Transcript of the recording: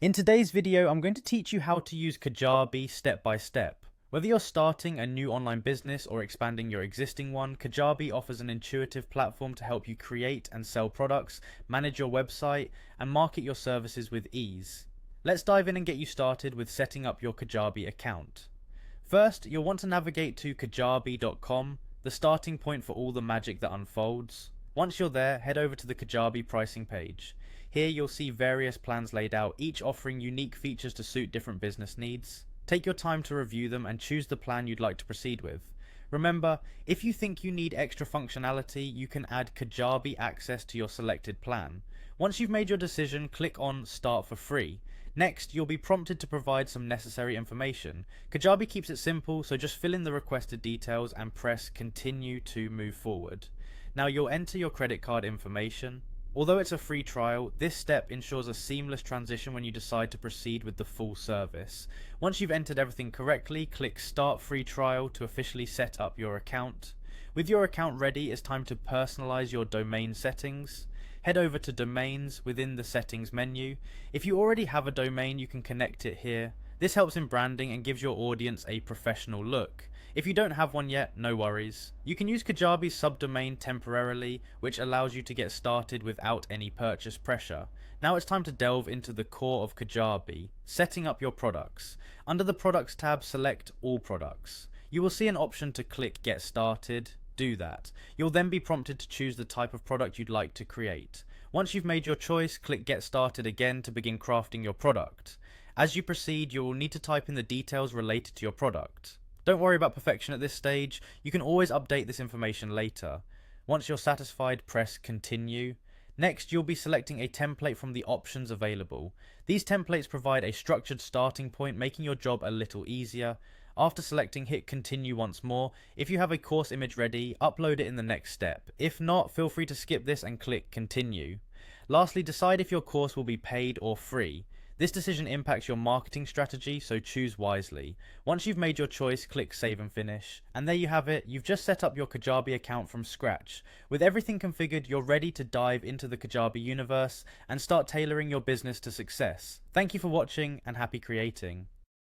In today's video, I'm going to teach you how to use Kajabi step by step. Whether you're starting a new online business or expanding your existing one, Kajabi offers an intuitive platform to help you create and sell products, manage your website, and market your services with ease. Let's dive in and get you started with setting up your Kajabi account. First, you'll want to navigate to kajabi.com, the starting point for all the magic that unfolds. Once you're there, head over to the Kajabi pricing page. Here you'll see various plans laid out, each offering unique features to suit different business needs. Take your time to review them and choose the plan you'd like to proceed with. Remember, if you think you need extra functionality, you can add Kajabi access to your selected plan. Once you've made your decision, click on Start for Free. Next, you'll be prompted to provide some necessary information. Kajabi keeps it simple, so just fill in the requested details and press Continue to move forward. Now you'll enter your credit card information. Although it's a free trial, this step ensures a seamless transition when you decide to proceed with the full service. Once you've entered everything correctly, click Start Free Trial to officially set up your account. With your account ready, it's time to personalize your domain settings. Head over to Domains within the Settings menu. If you already have a domain, you can connect it here. This helps in branding and gives your audience a professional look. If you don't have one yet, no worries. You can use Kajabi's subdomain temporarily, which allows you to get started without any purchase pressure. Now it's time to delve into the core of Kajabi, setting up your products. Under the Products tab, select All Products. You will see an option to click Get Started. Do that. You'll then be prompted to choose the type of product you'd like to create. Once you've made your choice, click Get Started again to begin crafting your product. As you proceed, you will need to type in the details related to your product. Don't worry about perfection at this stage, you can always update this information later. Once you're satisfied, press Continue. Next, you'll be selecting a template from the options available. These templates provide a structured starting point, making your job a little easier. After selecting, hit Continue once more. If you have a course image ready, upload it in the next step. If not, feel free to skip this and click Continue. Lastly, decide if your course will be paid or free. This decision impacts your marketing strategy, so choose wisely. Once you've made your choice, click Save and Finish. And there you have it, you've just set up your Kajabi account from scratch. With everything configured, you're ready to dive into the Kajabi universe and start tailoring your business to success. Thank you for watching and happy creating.